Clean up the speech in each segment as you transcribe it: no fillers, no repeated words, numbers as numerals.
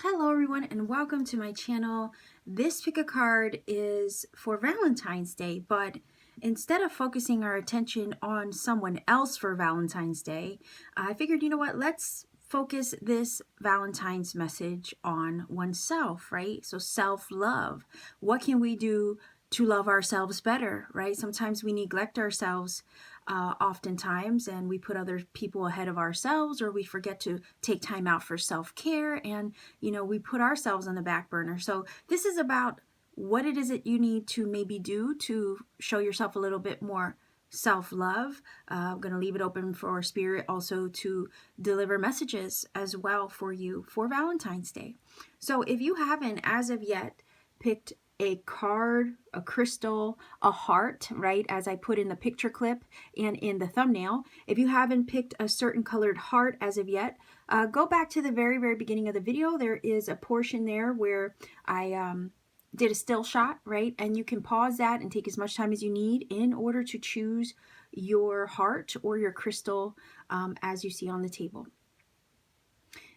Hello everyone and welcome to my channel. This pick a card is for Valentine's Day, but instead of focusing our attention on someone else for Valentine's Day, I figured, you know what, let's focus this Valentine's message on oneself, right? So self-love. What can we do to love ourselves better, right? Sometimes we neglect ourselves oftentimes, and we put other people ahead of ourselves, or we forget to take time out for self-care, and we put ourselves on the back burner. So this is about what it is that you need to maybe do to show yourself a little bit more self-love. I'm going to leave it open for Spirit also to deliver messages as well for you for Valentine's Day. So if you haven't as of yet picked a card, a crystal, a heart, right, as I put in the picture clip and in the thumbnail, if you haven't picked a certain colored heart as of yet, go back to the very beginning of the video. There is a portion there where I did a still shot, right, and you can pause that and take as much time as you need in order to choose your heart or your crystal as you see on the table.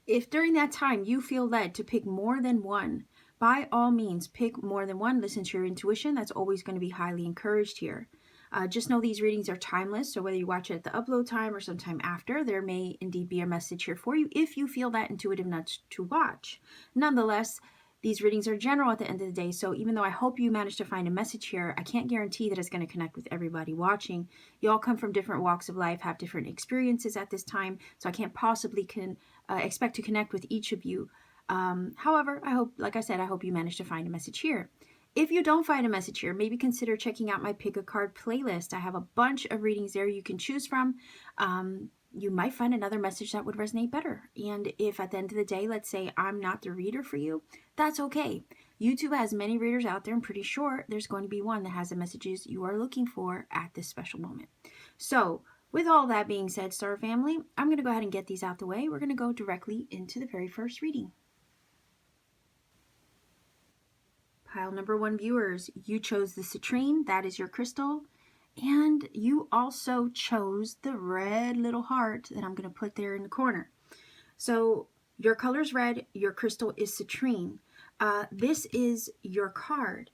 If during that time you feel led to pick more than one, by all means, pick more than one. Listen to your intuition. That's always going to be highly encouraged here. Just know these readings are timeless, so whether you watch it at the upload time or sometime after, there may indeed be a message here for you if you feel that intuitive nudge to watch. Nonetheless, these readings are general at the end of the day, so even though I hope you manage to find a message here, I can't guarantee that it's going to connect with everybody watching. You all come from different walks of life, have different experiences at this time, so I can't possibly expect to connect with each of you. However, I hope, like I said, I hope you manage to find a message here. If you don't find a message here, maybe consider checking out my Pick a Card playlist. I have a bunch of readings there you can choose from. You might find another message that would resonate better. And if at the end of the day, let's say I'm not the reader for you, that's okay. YouTube has many readers out there. I'm pretty sure there's going to be one that has the messages you are looking for at this special moment. So with all that being said, Star Family, I'm going to go ahead and get these out the way. We're going to go directly into the very first reading. Pile number 1 viewers, you chose the citrine, that is your crystal, and you also chose the red little heart that I'm going to put there in the corner. So your color is red, your crystal is citrine. This is your card.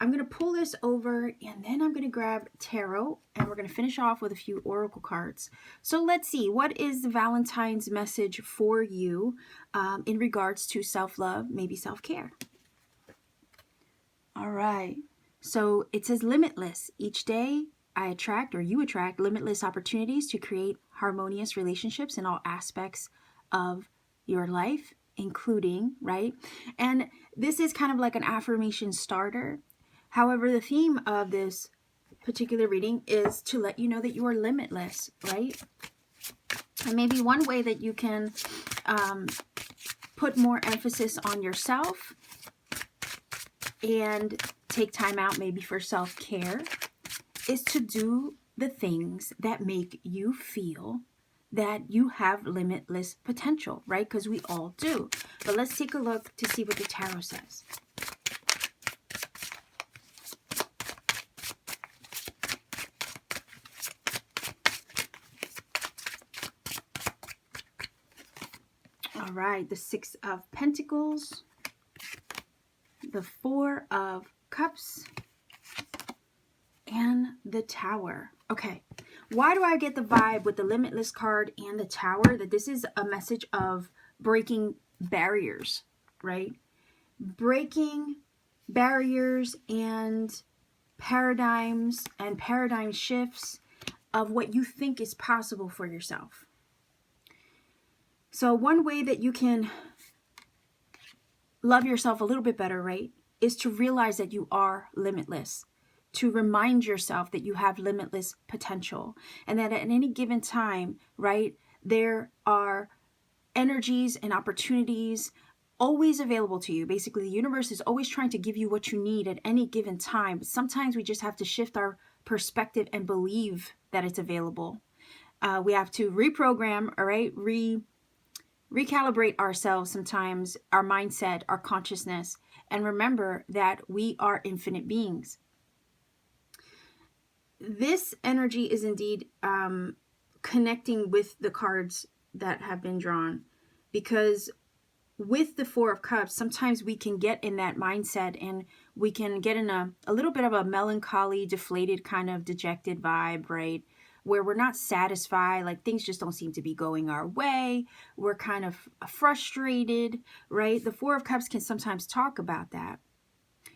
I'm going to pull this over and then I'm going to grab tarot and we're going to finish off with a few oracle cards. So let's see, what is the Valentine's message for you in regards to self-love, maybe self-care? All right, so it says limitless. Each day I attract, or you attract, limitless opportunities to create harmonious relationships in all aspects of your life, including, right? And this is kind of like an affirmation starter. However, the theme of this particular reading is to let you know that you are limitless, right? And maybe one way that you can put more emphasis on yourself and take time out maybe for self-care is to do the things that make you feel that you have limitless potential, right? Because we all do. But let's take a look to see what the tarot says. All right, the 6 of Pentacles, the 4 of Cups, and the Tower. Okay, why do I get the vibe with the Limitless card and the Tower that this is a message of breaking barriers, right? Breaking barriers and paradigms and paradigm shifts of what you think is possible for yourself. So one way that you can love yourself a little bit better, right, is to realize that you are limitless, to remind yourself that you have limitless potential, and that at any given time, right, there are energies and opportunities always available to you. Basically, the universe is always trying to give you what you need at any given time. But sometimes we just have to shift our perspective and believe that it's available. We have to reprogram, all right, recalibrate ourselves sometimes, our mindset, our consciousness, and remember that we are infinite beings. this energy is indeed connecting with the cards that have been drawn, because with the Four of Cups, sometimes we can get in that mindset and we can get in a little bit of a melancholy, deflated, kind of dejected vibe, right? Where we're not satisfied, like things just don't seem to be going our way. We're kind of frustrated, right? The Four of Cups can sometimes talk about that.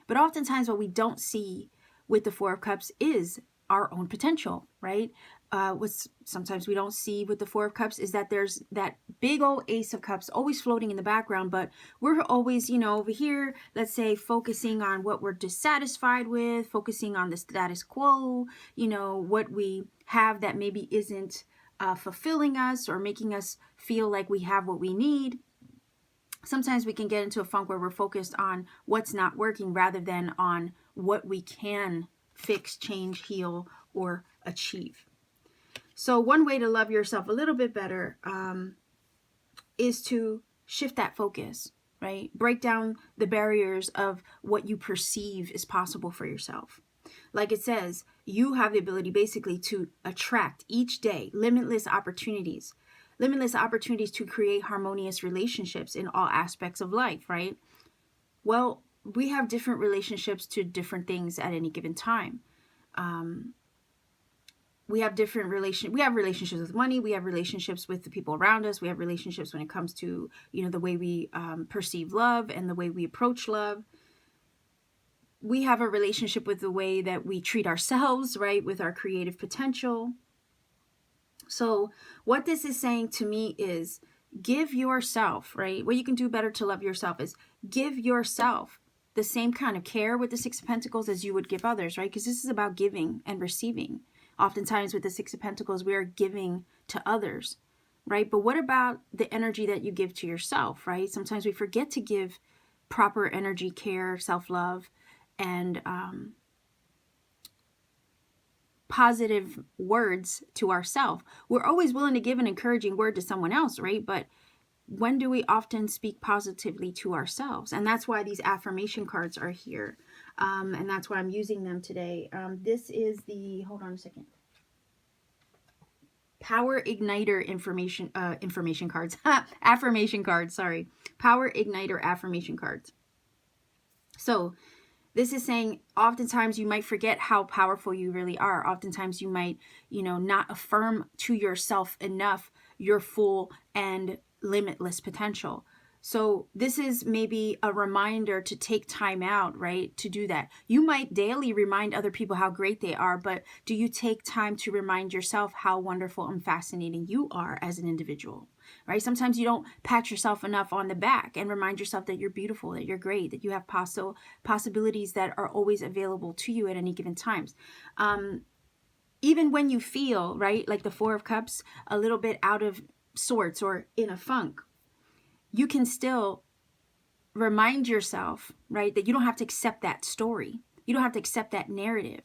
But oftentimes what we don't see with the Four of Cups is our own potential, right? What sometimes we don't see with the Four of Cups is that there's that big old Ace of Cups always floating in the background, but we're always, over here, let's say, focusing on what we're dissatisfied with, focusing on the status quo, what we have that maybe isn't fulfilling us or making us feel like we have what we need. Sometimes we can get into a funk where we're focused on what's not working rather than on what we can fix, change, heal, or achieve. So one way to love yourself a little bit better is to shift that focus, right? Break down the barriers of what you perceive is possible for yourself. Like it says, you have the ability basically to attract each day limitless opportunities to create harmonious relationships in all aspects of life, right? Well, we have different relationships to different things at any given time. We have relationships with money. We have relationships with the people around us. We have relationships when it comes to, the way we perceive love and the way we approach love. We have a relationship with the way that we treat ourselves, right? With our creative potential. So what this is saying to me is give yourself, right? What you can do better to love yourself is give yourself the same kind of care with the Six of Pentacles as you would give others, right? Because this is about giving and receiving. Oftentimes with the Six of Pentacles, we are giving to others, right? But what about the energy that you give to yourself, right? Sometimes we forget to give proper energy, care, self-love, and positive words to ourselves. We're always willing to give an encouraging word to someone else, right? But when do we often speak positively to ourselves? And that's why these affirmation cards are here. And that's why I'm using them today. This is the, hold on a second. Power Igniter information cards. Affirmation cards, sorry. Power Igniter affirmation cards. So this is saying oftentimes you might forget how powerful you really are. Oftentimes you might, not affirm to yourself enough your full and limitless potential. So this is maybe a reminder to take time out, right, to do that. You might daily remind other people how great they are, but do you take time to remind yourself how wonderful and fascinating you are as an individual, right? Sometimes you don't pat yourself enough on the back and remind yourself that you're beautiful, that you're great, that you have possibilities that are always available to you at any given times. Even when you feel, right, like the Four of Cups, a little bit out of sorts or in a funk, you can still remind yourself, right, that you don't have to accept that story. You don't have to accept that narrative.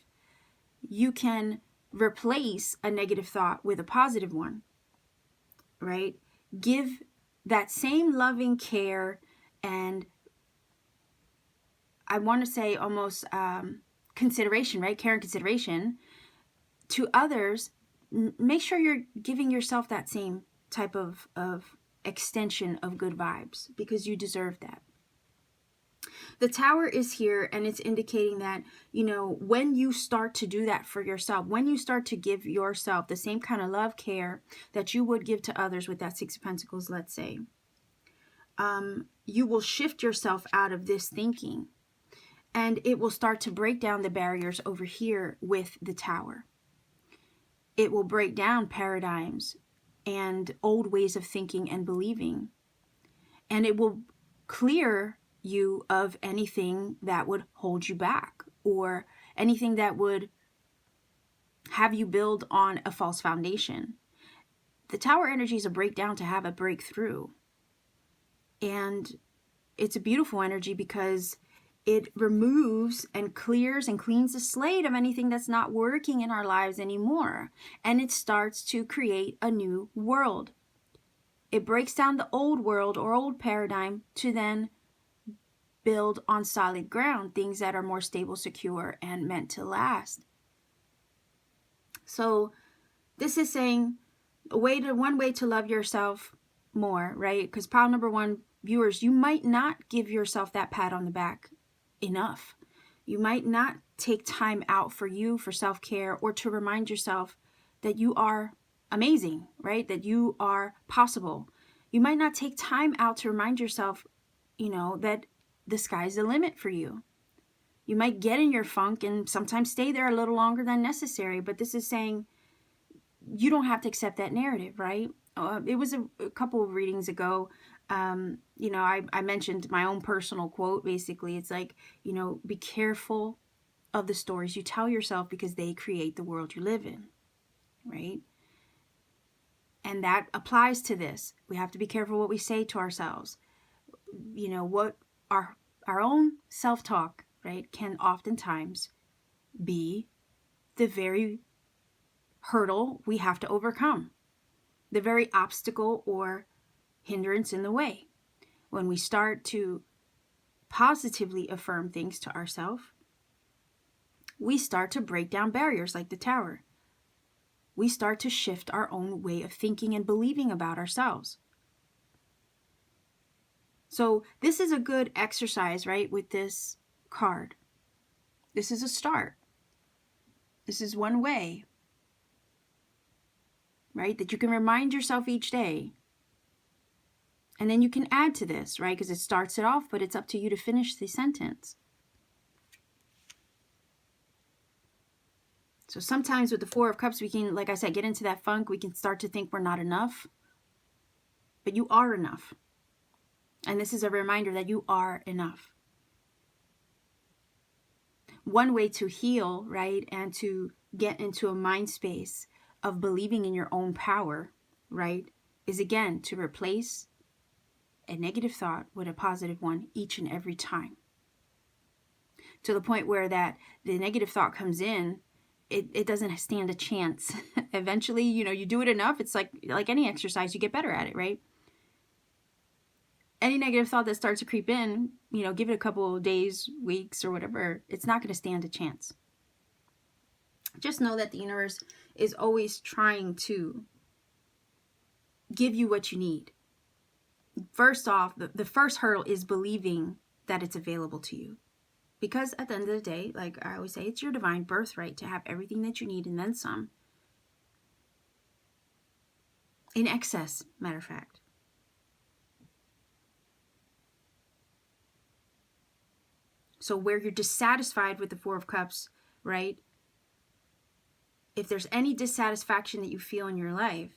You can replace a negative thought with a positive one, right? Give that same loving care and I want to say almost consideration, right? Care and consideration to others. Make sure you're giving yourself that same type of extension of good vibes because you deserve that. The Tower is here and it's indicating that, when you start to do that for yourself, when you start to give yourself the same kind of love, care that you would give to others with that Six of Pentacles, let's say, you will shift yourself out of this thinking and it will start to break down the barriers over here with the Tower. It will break down paradigms and old ways of thinking and believing. And it will clear you of anything that would hold you back or anything that would have you build on a false foundation. The Tower energy is a breakdown to have a breakthrough. And it's a beautiful energy because it removes and clears and cleans the slate of anything that's not working in our lives anymore. And it starts to create a new world. It breaks down the old world or old paradigm to then build on solid ground, things that are more stable, secure, and meant to last. So this is saying one way to love yourself more, right? Because pile number one, viewers, you might not give yourself that pat on the back enough. You might not take time out for you, for self-care, or to remind yourself that you are amazing, right? That you are possible. You might not take time out to remind yourself, that the sky's the limit for you. You might get in your funk and sometimes stay there a little longer than necessary, but this is saying you don't have to accept that narrative, right? It was a couple of readings ago. I mentioned my own personal quote. Basically, it's like, be careful of the stories you tell yourself because they create the world you live in, right? And that applies to this. We have to be careful what we say to ourselves. What our own self-talk, right, can oftentimes be the very hurdle we have to overcome, the very obstacle or hindrance in the way. When we start to positively affirm things to ourselves, we start to break down barriers like the tower. We start to shift our own way of thinking and believing about ourselves. So this is a good exercise, right, with this card. This is a start. This is one way, right, that you can remind yourself each day. And then you can add to this, right, because it starts it off, but it's up to you to finish the sentence. So sometimes with the Four of Cups, we can, like I said, get into that funk. We can start to think we're not enough. But you are enough. And this is a reminder that you are enough. One way to heal, right, and to get into a mind space of believing in your own power, right, is again to replace a negative thought with a positive one each and every time. To the point where that the negative thought comes in, it doesn't stand a chance. Eventually, you do it enough, it's like any exercise, you get better at it, right? Any negative thought that starts to creep in, give it a couple of days, weeks, or whatever, it's not going to stand a chance. Just know that the universe is always trying to give you what you need. First off, the first hurdle is believing that it's available to you. Because at the end of the day, like I always say, it's your divine birthright to have everything that you need and then some. In excess, matter of fact. So where you're dissatisfied with the Four of Cups, right? If there's any dissatisfaction that you feel in your life,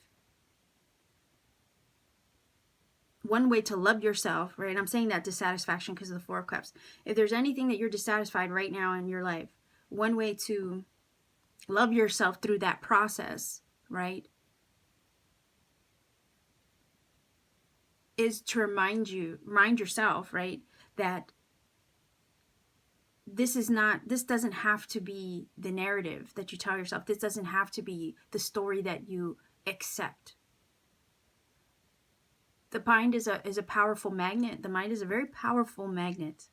one way to love yourself, right? I'm saying that dissatisfaction because of the Four of Cups. If there's anything that you're dissatisfied right now in your life, one way to love yourself through that process, right, is to remind yourself, right, that this doesn't have to be the narrative that you tell yourself. This doesn't have to be the story that you accept. The mind is a powerful magnet. The mind is a very powerful magnet.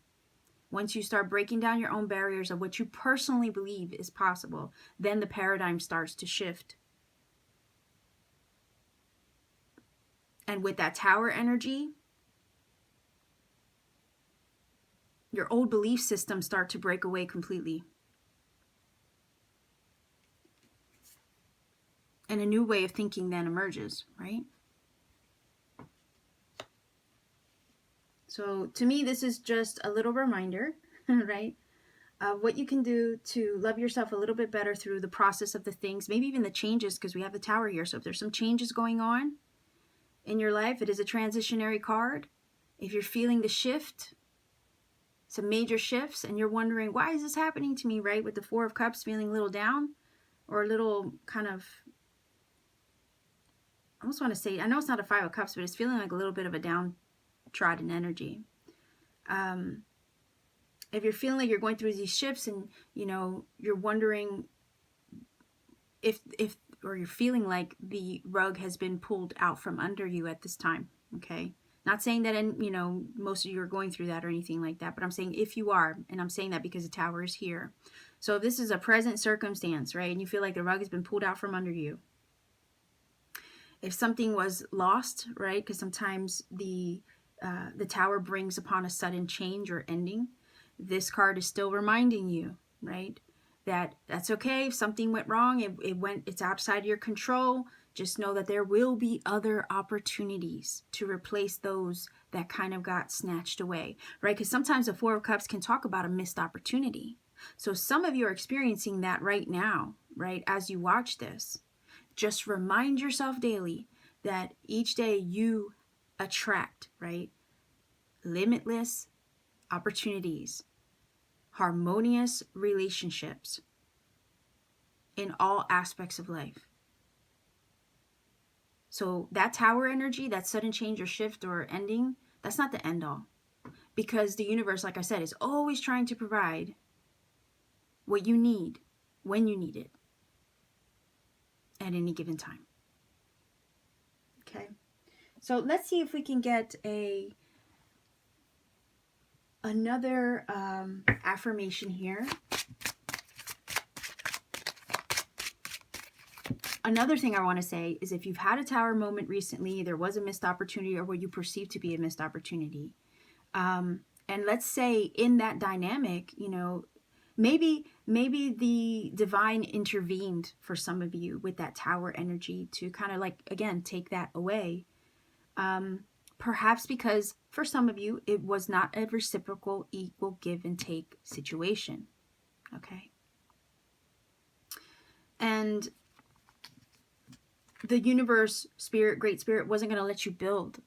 Once you start breaking down your own barriers of what you personally believe is possible, then the paradigm starts to shift. And with that tower energy, your old belief systems start to break away completely. And a new way of thinking then emerges, right? So to me, this is just a little reminder, right, of what you can do to love yourself a little bit better through the process of the things, maybe even the changes, because we have the tower here. So if there's some changes going on in your life, it is a transitionary card. If you're feeling the shift, some major shifts, and you're wondering, why is this happening to me, right, with the Four of Cups, feeling a little down or a little kind of, I almost want to say, I know it's not a Five of Cups, but it's feeling like a little bit of a downtrodden energy. If you're feeling like you're going through these shifts and, you're wondering or you're feeling like the rug has been pulled out from under you at this time, okay? Not saying that, most of you are going through that or anything like that, but I'm saying if you are, and I'm saying that because the tower is here. So if this is a present circumstance, right, and you feel like the rug has been pulled out from under you, if something was lost, right, because sometimes the Tower brings upon a sudden change or ending, this card is still reminding you, right, that that's okay. If something went wrong, it's outside your control. Just know that there will be other opportunities to replace those that kind of got snatched away, right? Because sometimes the Four of Cups can talk about a missed opportunity. So some of you are experiencing that right now, right, as you watch this. Just remind yourself daily that each day you attract, right, limitless opportunities, harmonious relationships in all aspects of life. So that Tower energy, that sudden change or shift or ending, that's not the end all. Because the universe, like I said, is always trying to provide what you need when you need it at any given time. Okay. So let's see if we can get another affirmation here. Another thing I want to say is if you've had a Tower moment recently, there was a missed opportunity or what you perceive to be a missed opportunity. And let's say in that dynamic, you know, maybe the divine intervened for some of you with that Tower energy to kind of like, again, take that away. Perhaps because for some of you, it was not a reciprocal, equal give and take situation. Okay. And the universe, spirit, great spirit wasn't going to let you build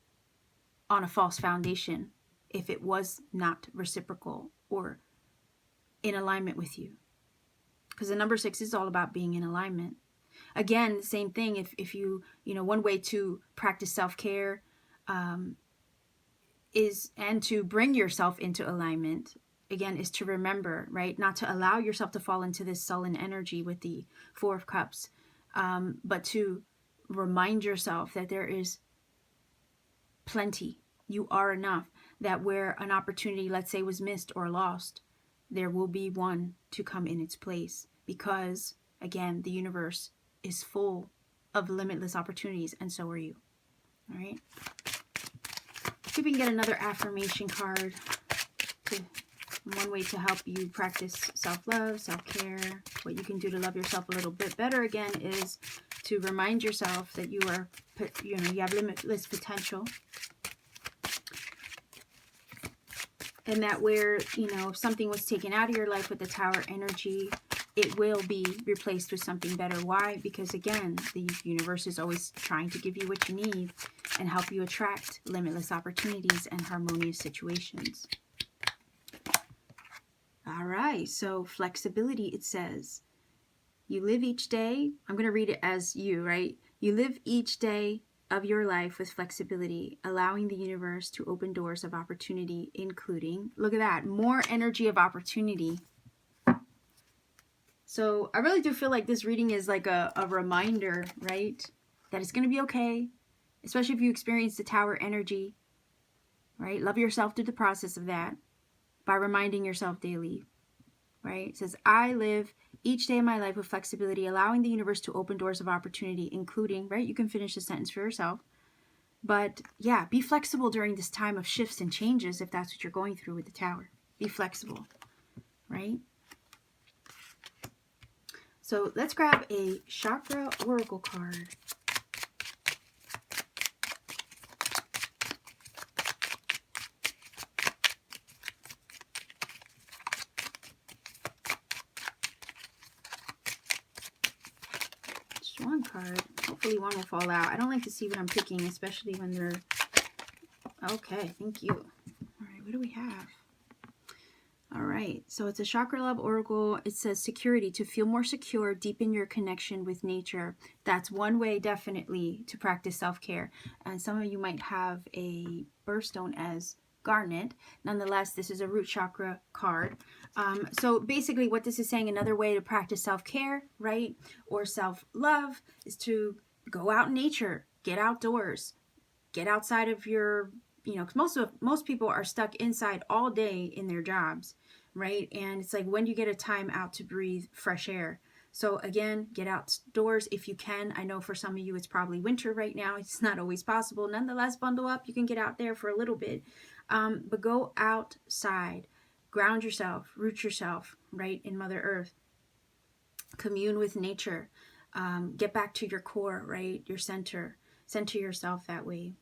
on a false foundation if it was not reciprocal or in alignment with you. Because the number 6 is all about being in alignment. Again, the same thing. If you know, one way to practice self-care is, and to bring yourself into alignment, again, is to remember, right, not to allow yourself to fall into this sullen energy with the Four of Cups, but to remind yourself that there is plenty. You are enough. That where an opportunity, let's say, was missed or lost, there will be one to come in its place. Because, again, the universe is full of limitless opportunities, and so are you. All right. See if we can get another affirmation card. One way to help you practice self-love, self-care, what you can do to love yourself a little bit better, again, is to remind yourself that you are, you know, you have limitless potential. And that where, you know, if something was taken out of your life with the Tower energy, it will be replaced with something better. Why? Because, again, the universe is always trying to give you what you need and help you attract limitless opportunities and harmonious situations. All right, so flexibility, it says, you live each day, I'm going to read it as you, right? You live each day of your life with flexibility, allowing the universe to open doors of opportunity, including, look at that, more energy of opportunity. So I really do feel like this reading is like a reminder, right? That it's going to be okay, especially if you experience the Tower energy, right? Love yourself through the process of that by reminding yourself daily, right? It says, I live each day of my life with flexibility, allowing the universe to open doors of opportunity, including, right? You can finish the sentence for yourself. But yeah, be flexible during this time of shifts and changes if that's what you're going through with the Tower. Be flexible, right? So let's grab a chakra oracle card. Just one card. Hopefully one will fall out. I don't like to see what I'm picking, especially when they're... Okay, thank you. All right, what do we have? All right, so it's a Chakra Love Oracle. It says security, to feel more secure, deepen your connection with nature. That's one way definitely to practice self-care. And some of you might have a birthstone as garnet. Nonetheless, this is a root chakra card. So basically what this is saying, another way to practice self-care, right, or self-love is to go out in nature, get outdoors, get outside of your, you know, because most people are stuck inside all day in their jobs, right? And it's like, when do you get a time out to breathe fresh air? So again, get outdoors if you can. I know for some of you it's probably winter right now. It's not always possible. Nonetheless, bundle up. You can get out there for a little bit. But go outside. Ground yourself. Root yourself, right, in Mother Earth. Commune with nature. Get back to your core, right? Your center. Center yourself that way.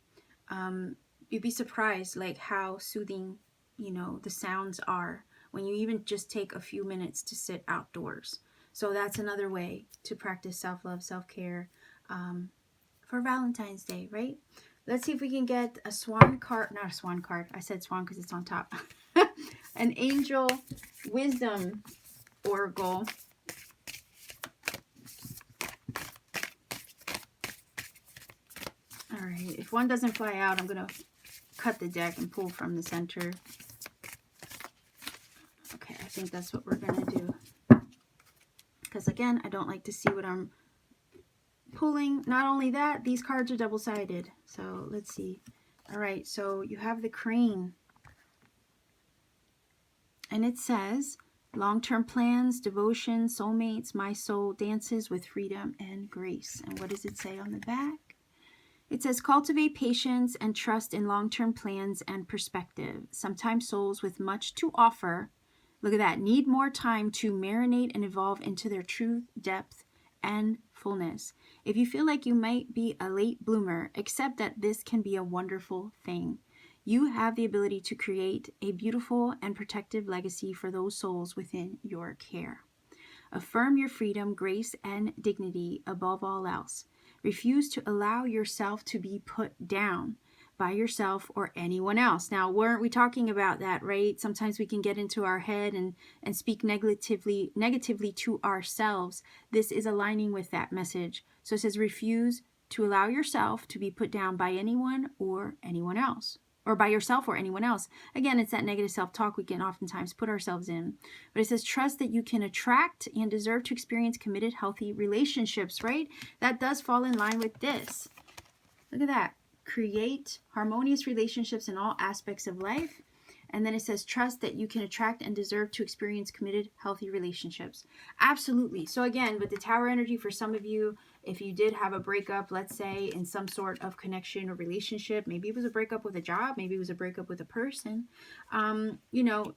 You'd be surprised like how soothing, you know, the sounds are when you even just take a few minutes to sit outdoors. So that's another way to practice self-love, self-care for Valentine's Day, right? Let's see if we can get a swan card. Not a swan card. I said swan because it's on top. An angel wisdom oracle. All right. If one doesn't fly out, I'm going to cut the deck and pull from the center. Okay, I think that's what we're going to do. Because again, I don't like to see what I'm pulling. Not only that, these cards are double-sided. So let's see. All right, so you have the crane. And it says, long-term plans, devotion, soulmates, my soul dances with freedom and grace. And what does it say on the back? It says, cultivate patience and trust in long-term plans and perspective. Sometimes souls with much to offer, look at that, need more time to marinate and evolve into their true depth and fullness. If you feel like you might be a late bloomer, accept that this can be a wonderful thing. You have the ability to create a beautiful and protective legacy for those souls within your care. Affirm your freedom, grace, and dignity above all else. Refuse to allow yourself to be put down by yourself or anyone else. Now, weren't we talking about that, right? Sometimes we can get into our head and speak negatively to ourselves. This is aligning with that message. So it says, refuse to allow yourself to be put down by anyone or anyone else, or by yourself or anyone else. Again, it's that negative self-talk we can oftentimes put ourselves in. But it says, trust that you can attract and deserve to experience committed, healthy relationships, right? That does fall in line with this. Look at that. Create harmonious relationships in all aspects of life. And then it says, trust that you can attract and deserve to experience committed, healthy relationships. Absolutely. So again, with the Tower energy, for some of you, if you did have a breakup, let's say in some sort of connection or relationship, maybe it was a breakup with a job, maybe it was a breakup with a person, you know,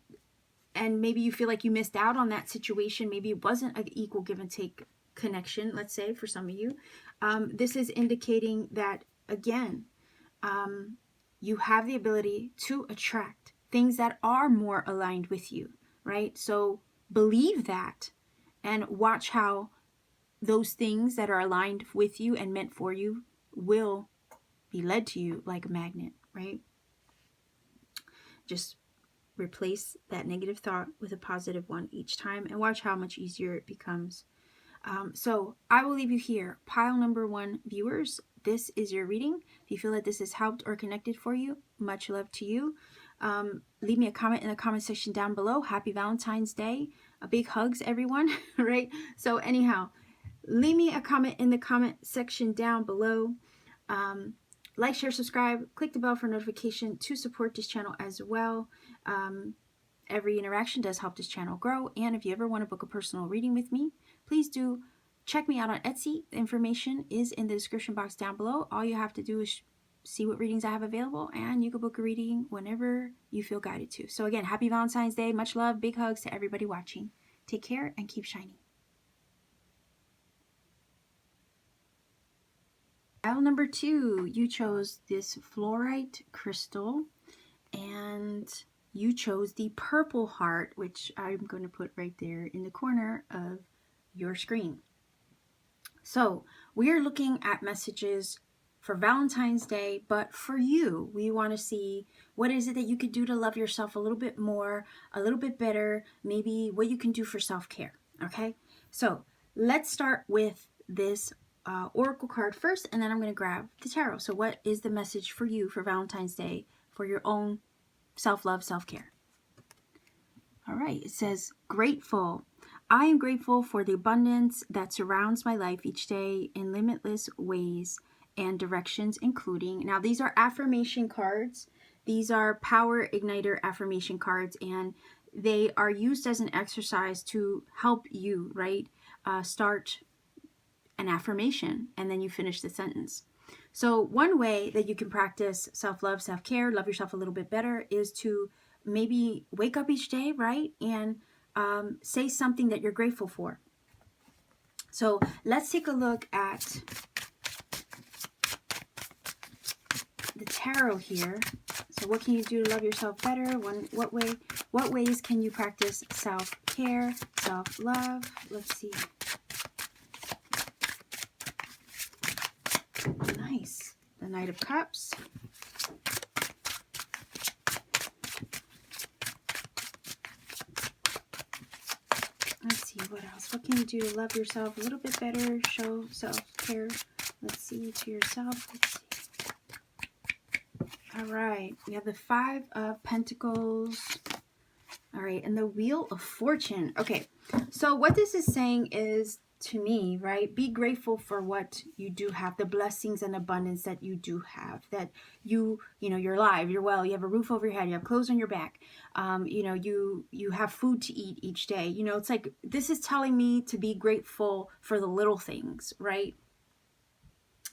and maybe you feel like you missed out on that situation. Maybe it wasn't an equal give and take connection, let's say, for some of you. This is indicating that, again, you have the ability to attract things that are more aligned with you, right? So believe that and watch how those things that are aligned with you and meant for you will be led to you like a magnet, right? Just replace that negative thought with a positive one each time and watch how much easier it becomes. So I will leave you here. Pile number 1 viewers, this is your reading. If you feel that this has helped or connected for you, much love to you. Leave me a comment in the comment section down below. Happy Valentine's Day. A big hugs, everyone, right? So anyhow, leave me a comment in the comment section down below. Like, share, subscribe, click the bell for notification to support this channel as well. Every interaction does help this channel grow. And if you ever want to book a personal reading with me, please do check me out on Etsy. The information is in the description box down below. All you have to do is see what readings I have available, and you can book a reading whenever you feel guided to. So again, happy Valentine's Day. Much love. Big hugs to everybody watching. Take care and keep shining. Pile number 2, you chose this fluorite crystal, and you chose the purple heart, which I'm going to put right there in the corner of your screen. So we are looking at messages for Valentine's Day, but for you, we want to see what is it that you could do to love yourself a little bit more, a little bit better, maybe what you can do for self-care, okay? So let's start with this oracle card first, and then I'm going to grab the tarot. So what is the message for you for Valentine's Day for your own self-love, self-care? All right, it says, grateful. I am grateful for the abundance that surrounds my life each day in limitless ways and directions, including, now these are affirmation cards. These are power igniter affirmation cards, and they are used as an exercise to help you, right, start an affirmation, and then you finish the sentence. So one way that you can practice self-love, self-care, love yourself a little bit better is to maybe wake up each day, right, and say something that you're grateful for. So let's take a look at the tarot here. So what can you do to love yourself better? What ways can you practice self-care, self-love? Let's see. Nice. The Knight of Cups. Let's see, what else? What can you do to love yourself a little bit better? Show self-care. Let's see, to yourself. Let's see. All right, we have the Five of Pentacles. All right, and the Wheel of Fortune. Okay, so what this is saying is, to me, right, be grateful for what you do have, the blessings and abundance that you do have, that you know, you're alive, you're well, you have a roof over your head, you have clothes on your back, you know, you have food to eat each day. You know, it's like, this is telling me to be grateful for the little things, right?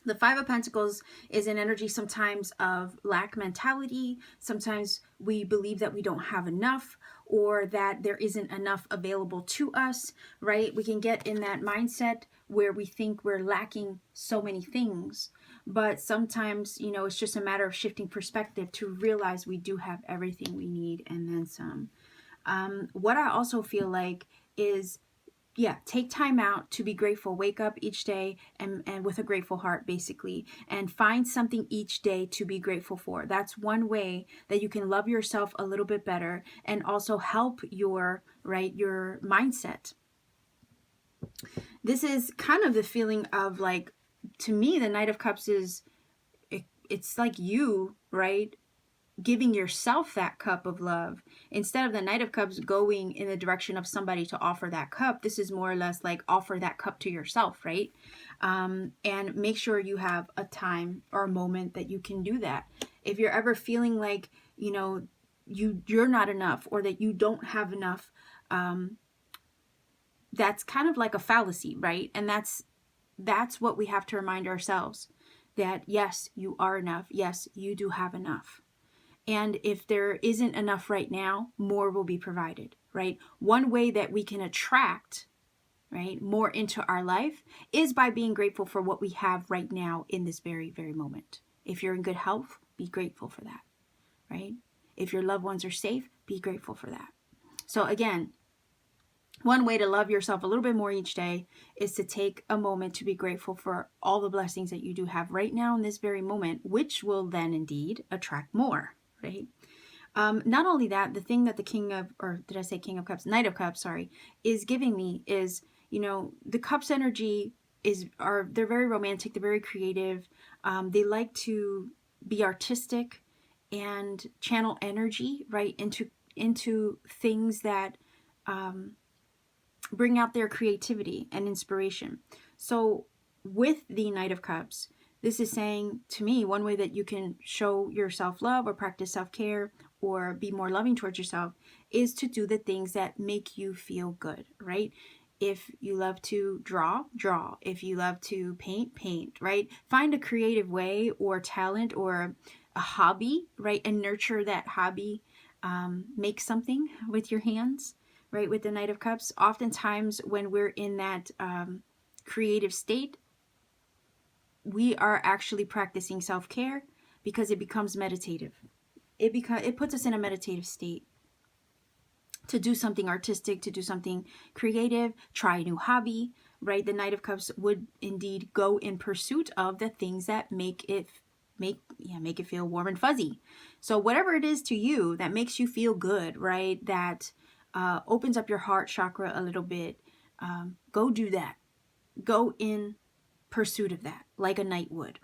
The Five of Pentacles is an energy sometimes of lack mentality. Sometimes we believe that we don't have enough, or that there isn't enough available to us, right? We can get in that mindset where we think we're lacking so many things. But sometimes, you know, it's just a matter of shifting perspective to realize we do have everything we need and then some. What I also feel like is, yeah, take time out to be grateful. Wake up each day and with a grateful heart, basically, and find something each day to be grateful for. That's one way that you can love yourself a little bit better and also help your, right, your mindset. This is kind of the feeling of, like, to me, the Knight of Cups is, it's like you, right, giving yourself that cup of love. Instead of the Knight of Cups going in the direction of somebody to offer that cup, this is more or less like offer that cup to yourself, right? And make sure you have a time or a moment that you can do that. If you're ever feeling like, you know, you're not enough, or that you don't have enough, that's kind of like a fallacy, right? And that's what we have to remind ourselves, that yes, you are enough. Yes, you do have enough. And if there isn't enough right now, more will be provided, right? One way that we can attract, right, more into our life is by being grateful for what we have right now in this very, very moment. If you're in good health, be grateful for that, right? If your loved ones are safe, be grateful for that. So again, one way to love yourself a little bit more each day is to take a moment to be grateful for all the blessings that you do have right now in this very moment, which will then indeed attract more. Right? Not only that, the thing that the King of, or did I say King of Cups? Knight of Cups, sorry, is giving me is, you know, the Cups energy they're very romantic, they're very creative. They like to be artistic and channel energy, right, into things that bring out their creativity and inspiration. So with the Knight of Cups, this is saying to me, one way that you can show your self-love or practice self-care or be more loving towards yourself is to do the things that make you feel good, right? If you love to draw, draw. If you love to paint, paint, right? Find a creative way or talent or a hobby, right? And nurture that hobby. Make something with your hands, right? With the Knight of Cups. Oftentimes when we're in that creative state, we are actually practicing self-care because it becomes meditative. It puts us in a meditative state to do something artistic, to do something creative, try a new hobby, right? The Knight of Cups would indeed go in pursuit of the things that make it feel warm and fuzzy. So whatever it is to you that makes you feel good, right? That opens up your heart chakra a little bit, go do that. Go in pursuit of that, like a knight would.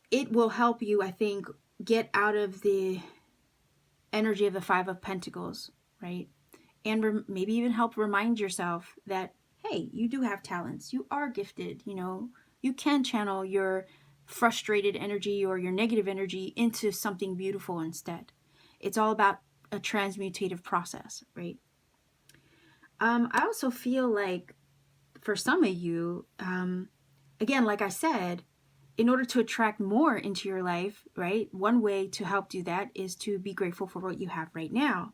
It will help you, I think, get out of the energy of the Five of Pentacles, right? And maybe even help remind yourself that, hey, you do have talents. You are gifted, you know. You can channel your frustrated energy or your negative energy into something beautiful instead. It's all about a transmutative process, right? I also feel like for some of you, again, like I said, in order to attract more into your life, right, one way to help do that is to be grateful for what you have right now.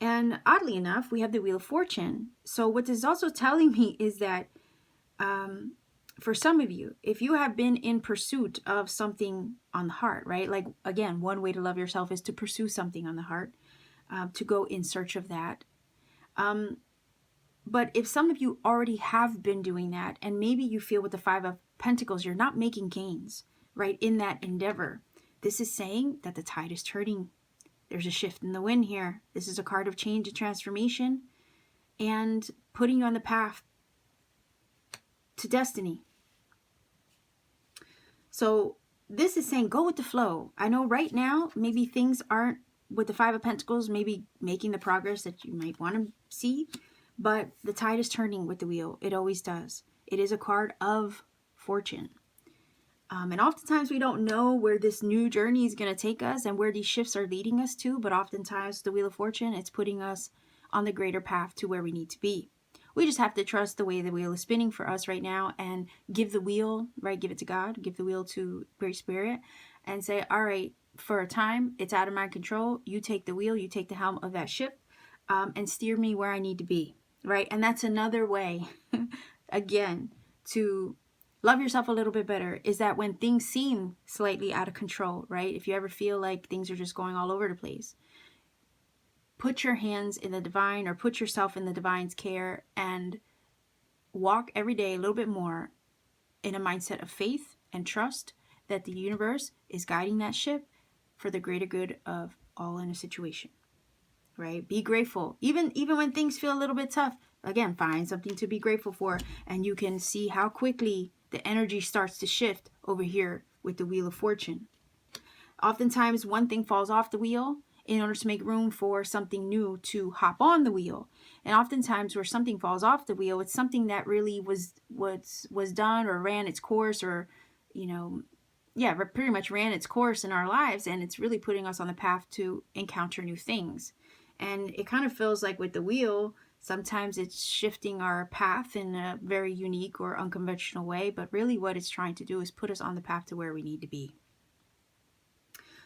And oddly enough, we have the Wheel of Fortune. So what this is also telling me is that for some of you, if you have been in pursuit of something on the heart, right? Like, again, one way to love yourself is to pursue something on the heart, to go in search of that. But if some of you already have been doing that, and maybe you feel with the Five of Pentacles, you're not making gains, right, in that endeavor, this is saying that the tide is turning. There's a shift in the wind here. This is a card of change and transformation and putting you on the path to destiny. So this is saying go with the flow. I know right now maybe things aren't, with the Five of Pentacles, maybe making the progress that you might want to see, but the tide is turning with the wheel. It always does. It is a card of fortune. And oftentimes we don't know where this new journey is going to take us and where these shifts are leading us to, but oftentimes the Wheel of Fortune, it's putting us on the greater path to where we need to be. We just have to trust the way the wheel is spinning for us right now and give the wheel, right, give it to God, give the wheel to Great Spirit and say, all right, for a time, it's out of my control. You take the wheel, you take the helm of that ship, and steer me where I need to be, right? And that's another way, again, to love yourself a little bit better, is that when things seem slightly out of control, right? If you ever feel like things are just going all over the place, put your hands in the divine, or put yourself in the divine's care, and walk every day a little bit more in a mindset of faith and trust that the universe is guiding that ship for the greater good of all in a situation, right? Be grateful. Even when things feel a little bit tough, again, find something to be grateful for, and you can see how quickly the energy starts to shift over here with the Wheel of Fortune. Oftentimes, one thing falls off the wheel in order to make room for something new to hop on the wheel. And oftentimes, where something falls off the wheel, it's something that really was done or ran its course, or, you know, yeah, pretty much ran its course in our lives, and it's really putting us on the path to encounter new things. And it kind of feels like with the wheel, sometimes it's shifting our path in a very unique or unconventional way, but really what it's trying to do is put us on the path to where we need to be.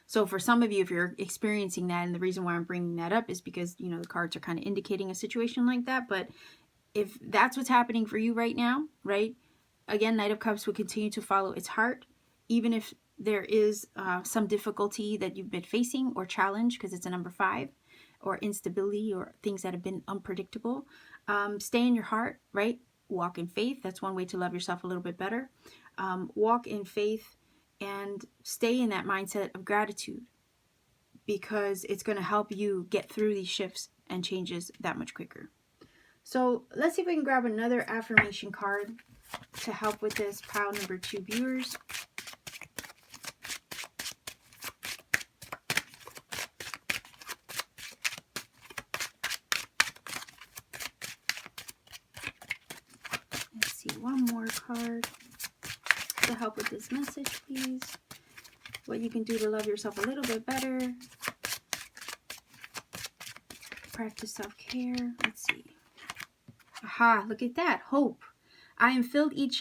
So for some of you, if you're experiencing that, and the reason why I'm bringing that up is because, you know, the cards are kind of indicating a situation like that. But if that's what's happening for you right now, right, again, Knight of Cups will continue to follow its heart, even if there is some difficulty that you've been facing or challenge, because it's a number 5, or instability or things that have been unpredictable. Stay in your heart, right? Walk in faith. That's one way to love yourself a little bit better. Walk in faith and stay in that mindset of gratitude, because it's going to help you get through these shifts and changes that much quicker. So let's see if we can grab another affirmation card to help with this pile number 2 viewers. Let's see, one more card to help with this message, please. What you can do to love yourself a little bit better. Practice self-care. Let's see. Aha, look at that. Hope. I am filled each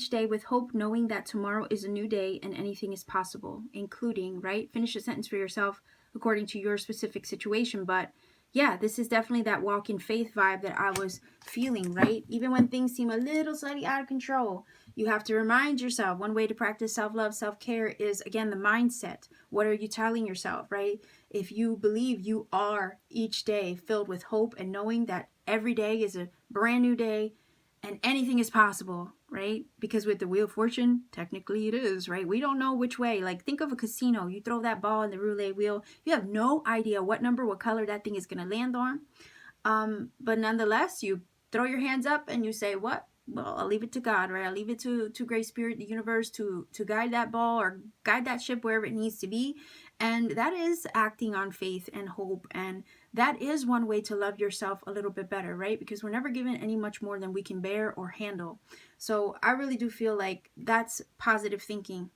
day with hope, knowing that tomorrow is a new day and anything is possible, including, right? Finish a sentence for yourself according to your specific situation. But yeah, this is definitely that walk in faith vibe that I was feeling, right? Even when things seem a little slightly out of control, you have to remind yourself. One way to practice self-love, self-care is, again, the mindset. What are you telling yourself, right? If you believe you are each day filled with hope and knowing that every day is a brand new day and anything is possible, right? Because with the Wheel of Fortune, technically it is, right? We don't know which way. Like, think of a casino. You throw that ball in the roulette wheel. You have no idea what number, what color that thing is going to land on. But nonetheless, you throw your hands up and you say, what? Well, I'll leave it to God, right? I'll leave it to Great Spirit, the universe, to guide that ball or guide that ship wherever it needs to be. And that is acting on faith and hope. And that is one way to love yourself a little bit better, right? Because we're never given any much more than we can bear or handle. So I really do feel like that's positive thinking.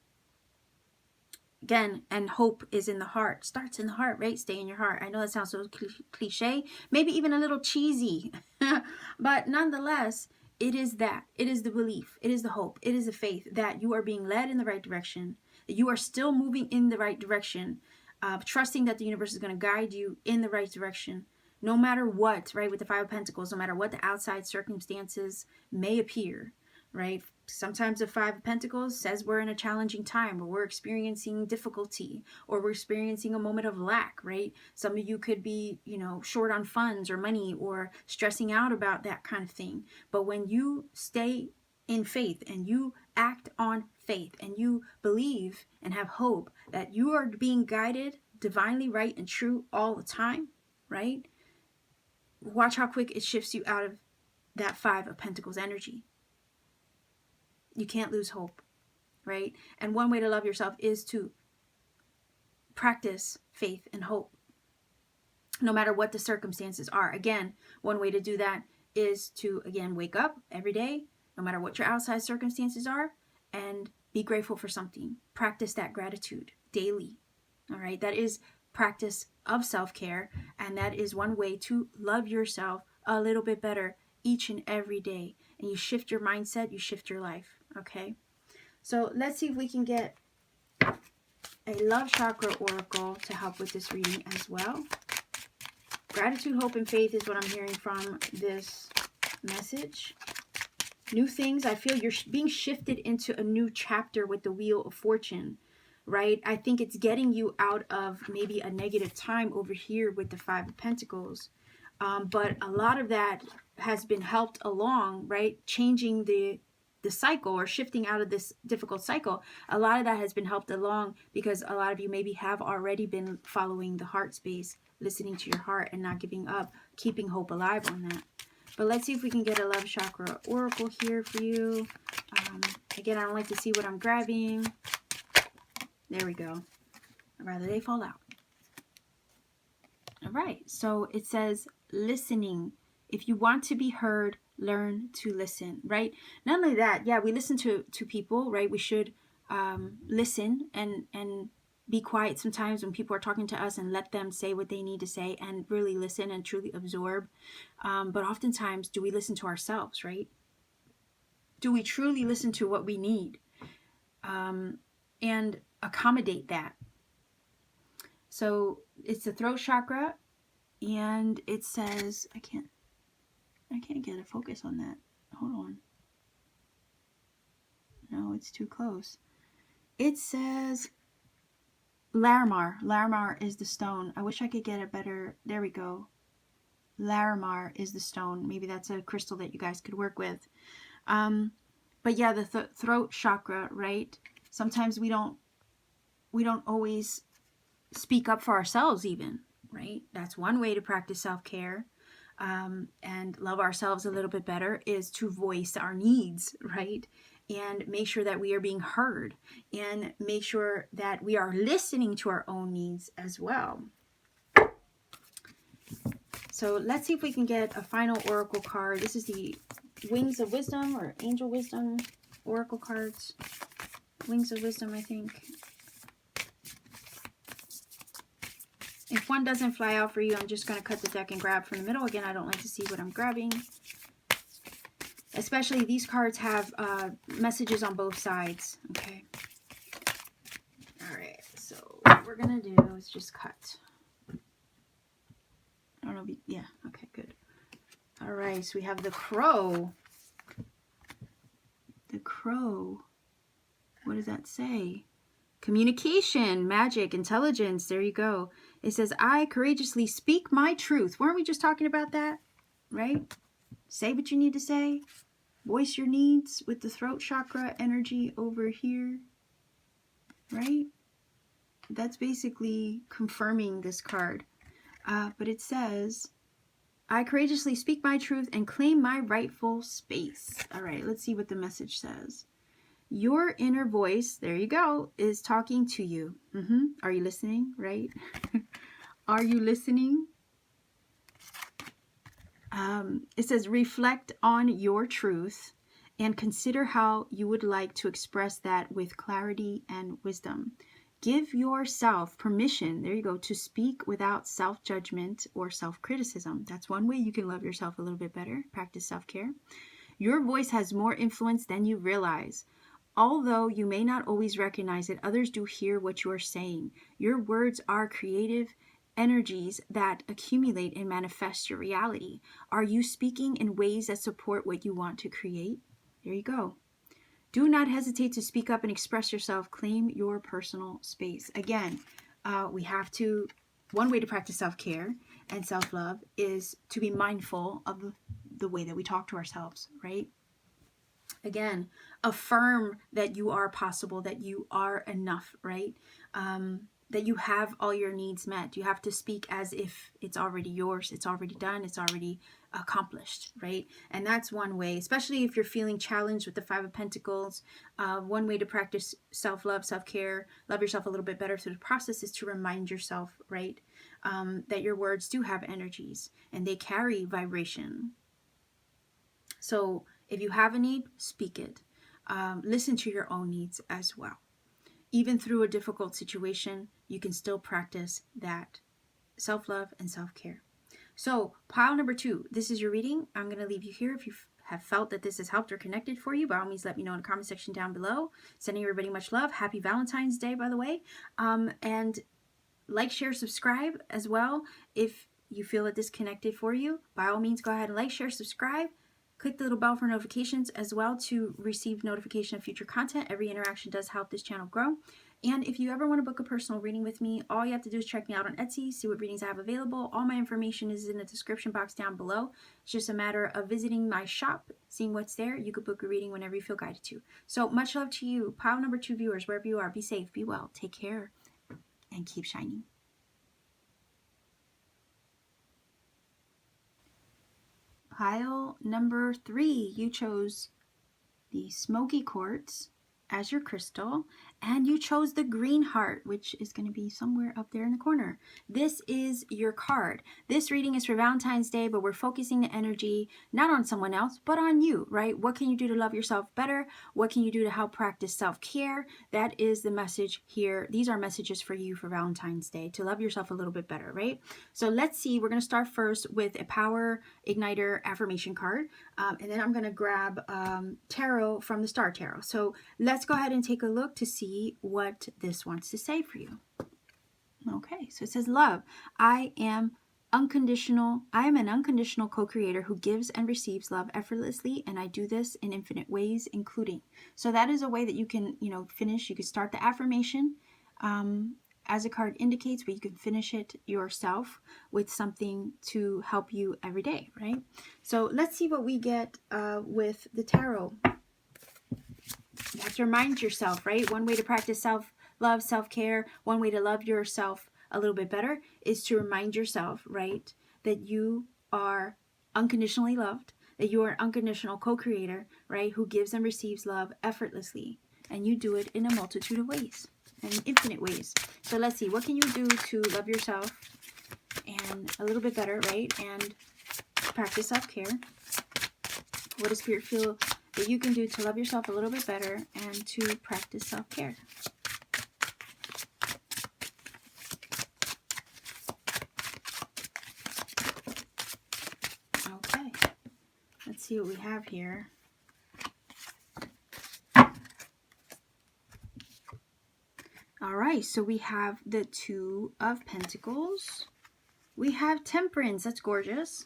Again, and hope is in the heart. Starts in the heart, right? Stay in your heart. I know that sounds so cliche, maybe even a little cheesy, but nonetheless, it is that. It is the belief. It is the hope. It is the faith that you are being led in the right direction, that you are still moving in the right direction, trusting that the universe is going to guide you in the right direction, no matter what, right? With the Five of Pentacles, no matter what the outside circumstances may appear, right? Sometimes the Five of Pentacles says we're in a challenging time, or we're experiencing difficulty, or we're experiencing a moment of lack, right? Some of you could be, you know, short on funds or money, or stressing out about that kind of thing. But when you stay in faith and you act on faith and you believe and have hope that you are being guided divinely right and true all the time, right? Watch how quick it shifts you out of that Five of Pentacles energy. You can't lose hope, right? And one way to love yourself is to practice faith and hope, no matter what the circumstances are. Again, one way to do that is to, again, wake up every day, no matter what your outside circumstances are, and be grateful for something. Practice that gratitude daily, all right? That is practice of self-care, and that is one way to love yourself a little bit better each and every day. And you shift your mindset, you shift your life. Okay, so let's see if we can get a love chakra oracle to help with this reading as well. Gratitude, hope, and faith is what I'm hearing from this message. New things. I feel you're being shifted into a new chapter with the Wheel of Fortune, right? I think it's getting you out of maybe a negative time over here with the Five of Pentacles. But a lot of that has been helped along, right? Changing the cycle, or shifting out of this difficult cycle. A lot of that has been helped along because a lot of you maybe have already been following the heart space, listening to your heart and not giving up, keeping hope alive on that. But let's see if we can get a love chakra oracle here for you. Again, I don't like to see what I'm grabbing. There we go. I'd rather they fall out. All right, so it says listening. If you want to be heard, learn to listen, right? Not only that, yeah, we listen to people, right? We should listen and be quiet sometimes when people are talking to us, and let them say what they need to say, and really listen and truly absorb. But oftentimes, do we listen to ourselves, right? Do we truly listen to what we need and accommodate that? So it's the throat chakra, and it says, I can't get a focus on that. Hold on. No, it's too close. It says Larimar. Larimar is the stone. I wish I could get a better... There we go. Larimar is the stone. Maybe that's a crystal that you guys could work with. But yeah, the throat chakra, right? Sometimes we don't always speak up for ourselves even, right? That's one way to practice self-care. And love ourselves a little bit better, is to voice our needs, right? And make sure that we are being heard, and make sure that we are listening to our own needs as well. So let's see if we can get a final oracle card. This is the Wings of Wisdom, or Angel Wisdom oracle cards. Wings of Wisdom, I think. If one doesn't fly out for you, I'm just going to cut the deck and grab from the middle. Again, I don't like to see what I'm grabbing. Especially these cards have messages on both sides. Okay. All right. So what we're going to do is just cut. I don't know. Yeah. Okay, good. All right. So we have the Crow. The Crow. What does that say? Communication, magic, intelligence. There you go. It says, I courageously speak my truth. Weren't we just talking about that? Right? Say what you need to say. Voice your needs with the throat chakra energy over here. Right? That's basically confirming this card. But it says, I courageously speak my truth and claim my rightful space. All right, let's see what the message says. Your inner voice, there you go, is talking to you. Are you listening, right? Are you listening? It says, reflect on your truth and consider how you would like to express that with clarity and wisdom. Give yourself permission, there you go, to speak without self-judgment or self-criticism. That's one way you can love yourself a little bit better. Practice self-care. Your voice has more influence than you realize. Although you may not always recognize it, others do hear what you are saying. Your words are creative energies that accumulate and manifest your reality. Are you speaking in ways that support what you want to create? There you go. Do not hesitate to speak up and express yourself. Claim your personal space. Again, one way to practice self-care and self-love is to be mindful of the way that we talk to ourselves, right? Again, affirm that you are possible, that you are enough, right? That you have all your needs met. You have to speak as if it's already yours, it's already done, it's already accomplished, right? And that's one way, especially if you're feeling challenged with the Five of Pentacles. One way to practice self-love, self-care, love yourself a little bit better through the process is to remind yourself, right, that your words do have energies and they carry vibration. So if you have a need, speak it. Listen to your own needs as well. Even through a difficult situation, you can still practice that self-love and self-care. So pile number 2, this is your reading. I'm going to leave you here. If you have felt that this has helped or connected for you, by all means, let me know in the comment section down below. Sending everybody much love. Happy Valentine's Day, by the way. And like, share, subscribe as well. If you feel that this connected for you, by all means, go ahead and like, share, subscribe. Click the little bell for notifications as well to receive notification of future content. Every interaction does help this channel grow. And if you ever want to book a personal reading with me, all you have to do is check me out on Etsy, see what readings I have available. All my information is in the description box down below. It's just a matter of visiting my shop, seeing what's there. You could book a reading whenever you feel guided to. So much love to you. Pile number 2 viewers, wherever you are, be safe, be well, take care, and keep shining. Pile number 3, you chose the Smoky Quartz as your crystal, and you chose the green heart, which is going to be somewhere up there in the corner. This is your card. This reading is for Valentine's Day, but we're focusing the energy not on someone else, but on you, right? What can you do to love yourself better? What can you do to help practice self-care? That is the message here. These are messages for you for Valentine's Day, to love yourself a little bit better, right? So let's see. We're going to start first with a Power Igniter affirmation card, and then I'm going to grab tarot from the Star Tarot. So let's go ahead and take a look to see what this wants to say for you. Okay, so it says, love. I am an unconditional co-creator who gives and receives love effortlessly, and I do this in infinite ways, including. So that is a way that you can, finish. You can start the affirmation as a card indicates, but you can finish it yourself with something to help you every day, right? So let's see what we get with the tarot. You have to remind yourself, right? One way to practice self-love, self-care, one way to love yourself a little bit better is to remind yourself, right, that you are unconditionally loved, that you are an unconditional co-creator, right, who gives and receives love effortlessly. And you do it in a multitude of ways, and infinite ways. So let's see, what can you do to love yourself and a little bit better, right, and practice self-care? What does Spirit feel that you can do to love yourself a little bit better and to practice self-care? Okay, let's see what we have here. All right, so we have the Two of Pentacles. We have Temperance, that's gorgeous.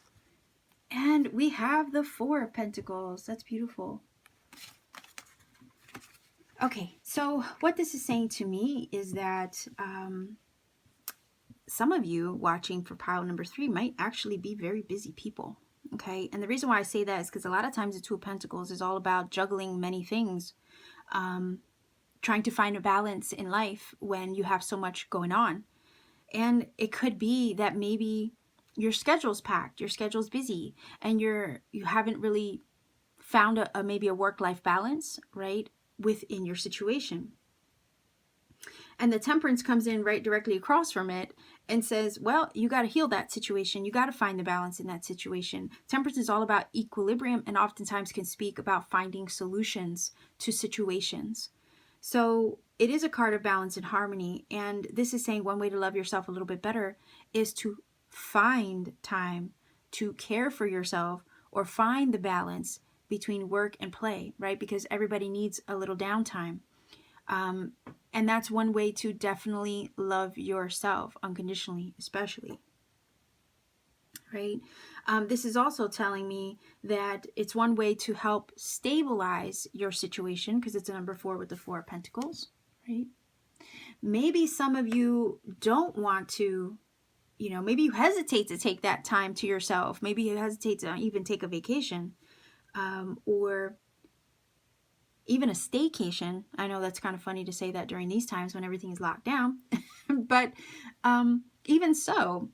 And we have the Four of Pentacles. That's beautiful. Okay, so what this is saying to me is that some of you watching for pile number 3 might actually be very busy people. Okay, and the reason why I say that is because a lot of times the Two of Pentacles is all about juggling many things, trying to find a balance in life when you have so much going on. And it could be that maybe your schedule's packed, your schedule's busy, and you haven't really found maybe a work-life balance, right, within your situation. And the Temperance comes in right directly across from it and says, well, you got to heal that situation. You got to find the balance in that situation. Temperance is all about equilibrium and oftentimes can speak about finding solutions to situations. So it is a card of balance and harmony. And this is saying one way to love yourself a little bit better is to find time to care for yourself, or find the balance between work and play, right? Because everybody needs a little downtime. And that's one way to definitely love yourself unconditionally, especially. Right? This is also telling me that it's one way to help stabilize your situation, because it's a number 4 with the 4 of Pentacles, right? Maybe some of you don't want to, maybe you hesitate to take that time to yourself. Maybe you hesitate to even take a vacation, or even a staycation. I know that's kind of funny to say that during these times when everything is locked down, but even so,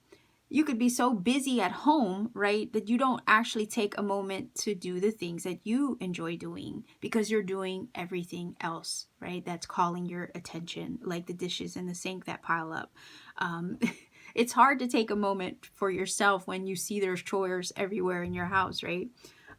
you could be so busy at home, right, that you don't actually take a moment to do the things that you enjoy doing because you're doing everything else, right, that's calling your attention, like the dishes in the sink that pile up. It's hard to take a moment for yourself when you see there's chores everywhere in your house, right?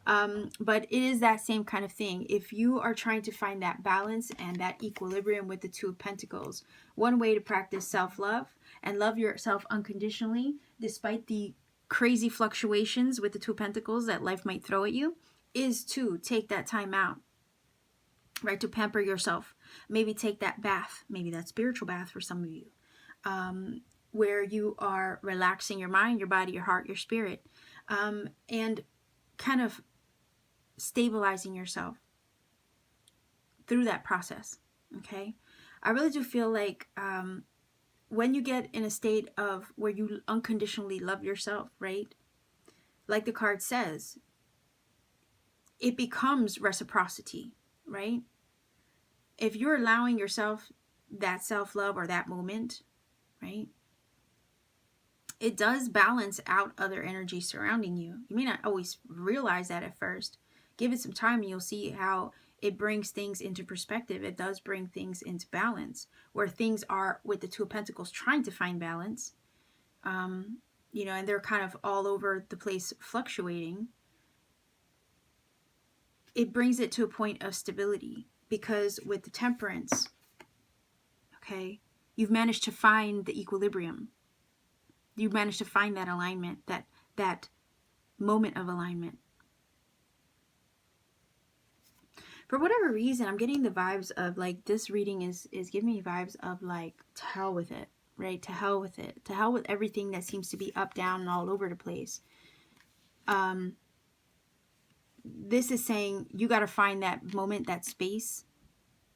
But it is that same kind of thing. If you are trying to find that balance and that equilibrium with the 2 of Pentacles, one way to practice self-love and love yourself unconditionally, despite the crazy fluctuations with the 2 of Pentacles that life might throw at you, is to take that time out, right? To pamper yourself. Maybe take that bath, maybe that spiritual bath for some of you, where you are relaxing your mind, your body, your heart, your spirit, and kind of stabilizing yourself through that process. Okay, I really do feel like when you get in a state of where you unconditionally love yourself, right, like the card says, it becomes reciprocity, right? If you're allowing yourself that self-love or that moment, right, it does balance out other energy surrounding you. You may not always realize that at first. Give it some time and you'll see how it brings things into perspective. It does bring things into balance, where things are with the 2 of Pentacles trying to find balance, and they're kind of all over the place fluctuating. It brings it to a point of stability, because with the Temperance, okay, you've managed to find the equilibrium. You've managed to find that alignment, that moment of alignment. For whatever reason, I'm getting the vibes of like this reading is giving me vibes of like, to hell with it, right? To hell with it. To hell with everything that seems to be up, down, and all over the place. This is saying you got to find that moment, that space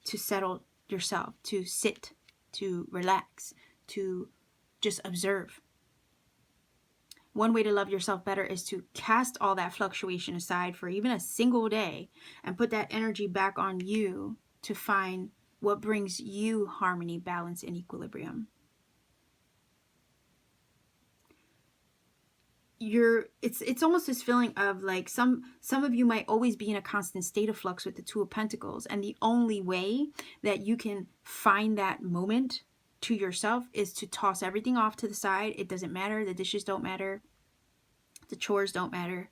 to settle yourself, to sit, to relax, to just observe. One way to love yourself better is to cast all that fluctuation aside for even a single day and put that energy back on you to find what brings you harmony, balance, and equilibrium. It's almost this feeling of like some of you might always be in a constant state of flux with the 2 of Pentacles, and the only way that you can find that moment to yourself is to toss everything off to the side. It doesn't matter. The dishes don't matter. The chores don't matter.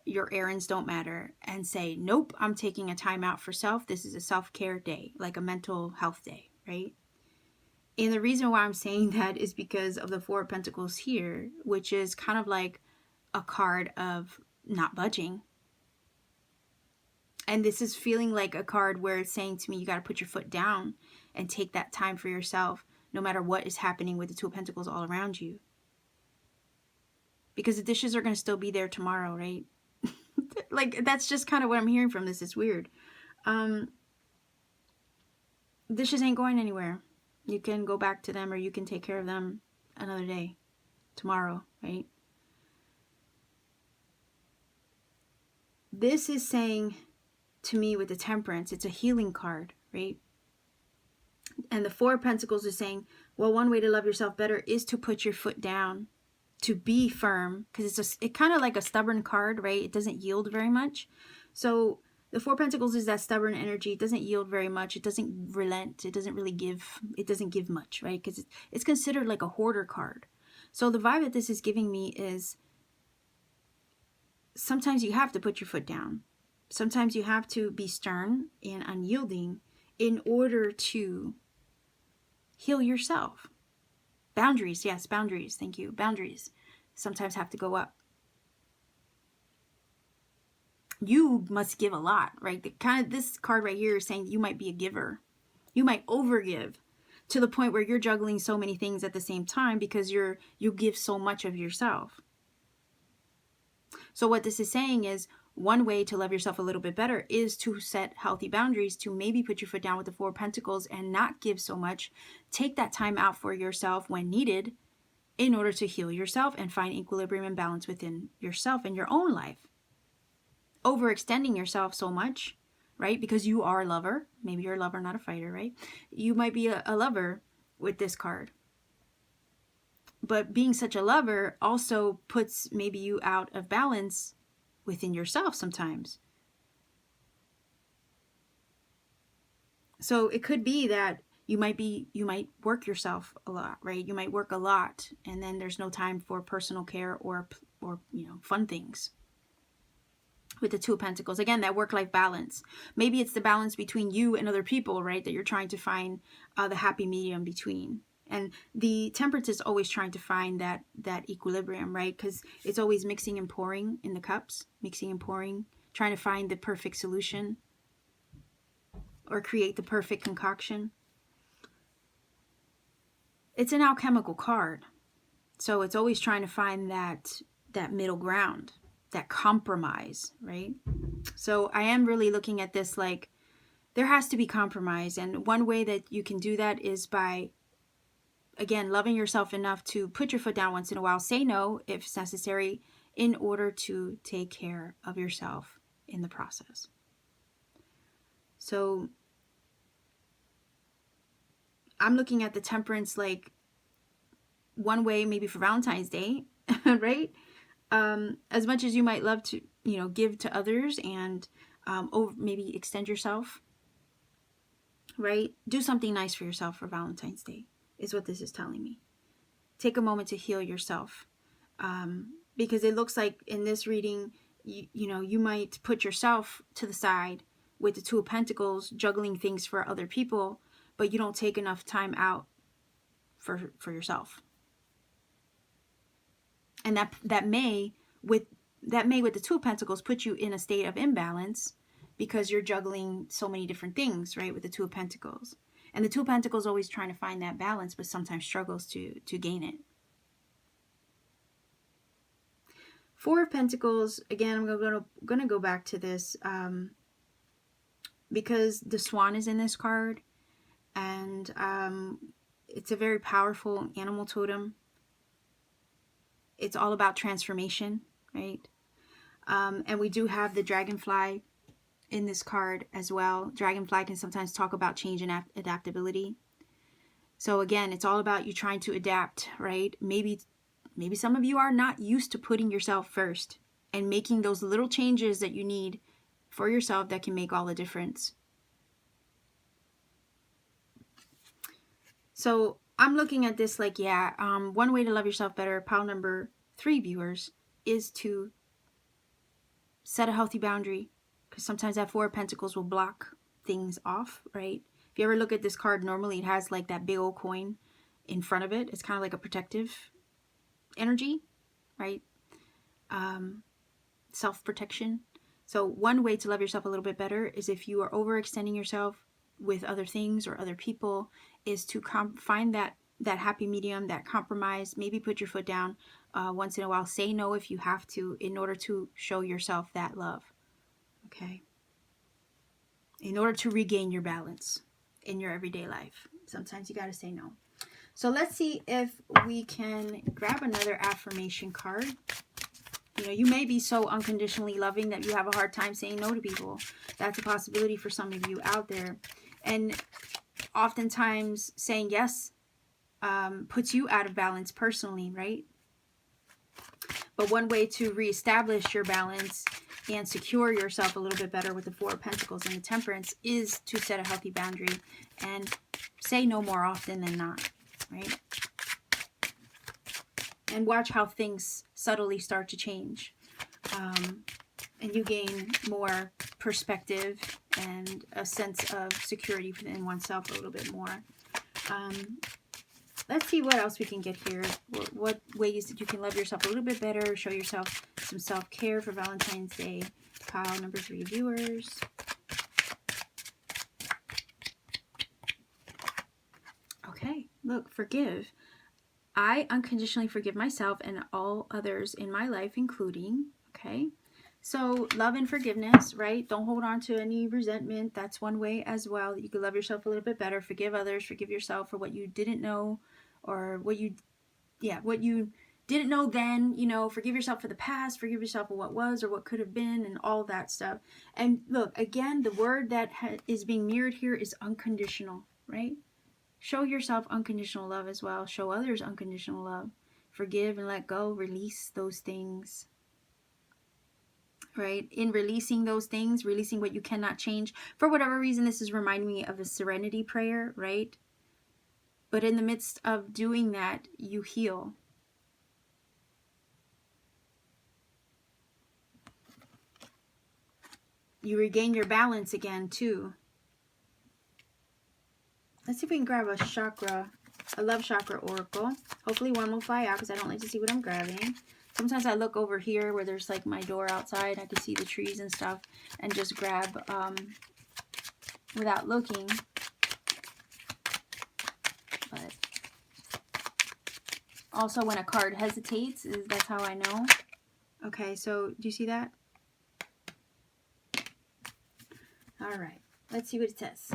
Your errands don't matter. And say, nope, I'm taking a time out for self. This is a self-care day, like a mental health day, right? And the reason why I'm saying that is because of the 4 of Pentacles here, which is kind of like a card of not budging. And this is feeling like a card where it's saying to me, you got to put your foot down and take that time for yourself, no matter what is happening with the 2 of Pentacles all around you. Because the dishes are going to still be there tomorrow, right? Like, that's just kind of what I'm hearing from this. It's weird. Dishes ain't going anywhere. You can go back to them, or you can take care of them another day, tomorrow, right? This is saying to me with the Temperance, it's a healing card, right? And the 4 of Pentacles is saying, well, one way to love yourself better is to put your foot down, to be firm, because it's kind of like a stubborn card, right? It doesn't yield very much. So the 4 of Pentacles is that stubborn energy. It doesn't yield very much. It doesn't relent. It doesn't really give. It doesn't give much, right? Because it's considered like a hoarder card. So the vibe that this is giving me is sometimes you have to put your foot down. Sometimes you have to be stern and unyielding in order to heal yourself. Boundaries, yes, boundaries. Thank you. Boundaries sometimes have to go up. You must give a lot, right? This card right here is saying you might be a giver. You might overgive to the point where you're juggling so many things at the same time because you give so much of yourself. So what this is saying is, one way to love yourself a little bit better is to set healthy boundaries, to maybe put your foot down with the Four of Pentacles and not give so much. Take that time out for yourself when needed in order to heal yourself and find equilibrium and balance within yourself and your own life. Overextending yourself so much, right? Because you are a lover. Maybe you're a lover, not a fighter, right? You might be a lover with this card. But being such a lover also puts maybe you out of balance within yourself sometimes. So it could be that you might work yourself a lot, right? You might work a lot, and then there's no time for personal care or fun things. With the Two of Pentacles, again, that work-life balance. Maybe it's the balance between you and other people, right? That you're trying to find the happy medium between. And the Temperance is always trying to find that equilibrium, right? Because it's always mixing and pouring in the cups, mixing and pouring, trying to find the perfect solution or create the perfect concoction. It's an alchemical card, so it's always trying to find that middle ground, that compromise, right? So I am really looking at this like there has to be compromise, and one way that you can do that is by, again, loving yourself enough to put your foot down once in a while, say no if it's necessary, in order to take care of yourself in the process. So I'm looking at the Temperance like one way maybe for Valentine's Day, right? As much as you might love to, give to others and maybe extend yourself, right? Do something nice for yourself for Valentine's Day is what this is telling me. Take a moment to heal yourself, because it looks like in this reading, you might put yourself to the side with the Two of Pentacles, juggling things for other people, but you don't take enough time out for yourself. And that may with the Two of Pentacles put you in a state of imbalance because you're juggling so many different things, right, with the Two of Pentacles. And the Two of Pentacles always trying to find that balance, but sometimes struggles to gain it. Four of Pentacles, again, I'm gonna go back to this because the Swan is in this card, and it's a very powerful animal totem. It's all about transformation, right? And we do have the Dragonfly in this card as well. Dragonfly can sometimes talk about change and adaptability. So again, it's all about you trying to adapt, right? Maybe some of you are not used to putting yourself first and making those little changes that you need for yourself that can make all the difference. So I'm looking at this like, one way to love yourself better, pile number 3 viewers, is to set a healthy boundary, because sometimes that Four of Pentacles will block things off, right? If you ever look at this card, normally it has like that big old coin in front of it. It's kind of like a protective energy, right? Self-protection. So one way to love yourself a little bit better is, if you are overextending yourself with other things or other people, is to find that happy medium, that compromise. Maybe put your foot down once in a while. Say no if you have to, in order to show yourself that love. Okay? In order to regain your balance in your everyday life, sometimes you got to say no. So let's see if we can grab another affirmation card. You may be so unconditionally loving that you have a hard time saying no to people. That's a possibility for some of you out there. And oftentimes saying yes puts you out of balance personally, right? But one way to reestablish your balance and secure yourself a little bit better with the Four of Pentacles and the Temperance is to set a healthy boundary and say no more often than not, right? And watch how things subtly start to change. and you gain more perspective and a sense of security within oneself a little bit more. Let's see what else we can get here. What ways that you can love yourself a little bit better, show yourself some self-care for Valentine's Day. Pile number 3 viewers. Okay, look, forgive. I unconditionally forgive myself and all others in my life, including, okay? So love and forgiveness, right? Don't hold on to any resentment. That's one way as well that you can love yourself a little bit better. Forgive others, forgive yourself for what you didn't know, or what you didn't know then, you know. Forgive yourself for the past, forgive yourself for what was or what could have been, and all that stuff. And look, again, the word that is being mirrored here is unconditional, right? Show yourself unconditional love as well. Show others unconditional love. Forgive and let go. Release those things. Right? In releasing those things, releasing what you cannot change. For whatever reason, this is reminding me of a serenity prayer, right? But in the midst of doing that, you heal. You regain your balance again, too. Let's see if we can grab a chakra, a love chakra oracle. Hopefully one will fly out because I don't like to see what I'm grabbing. Sometimes I look over here where there's like my door outside. I can see the trees and stuff and just grab without looking. But also when a card hesitates, that's how I know. Okay, so do you see that? All right, let's see what it says.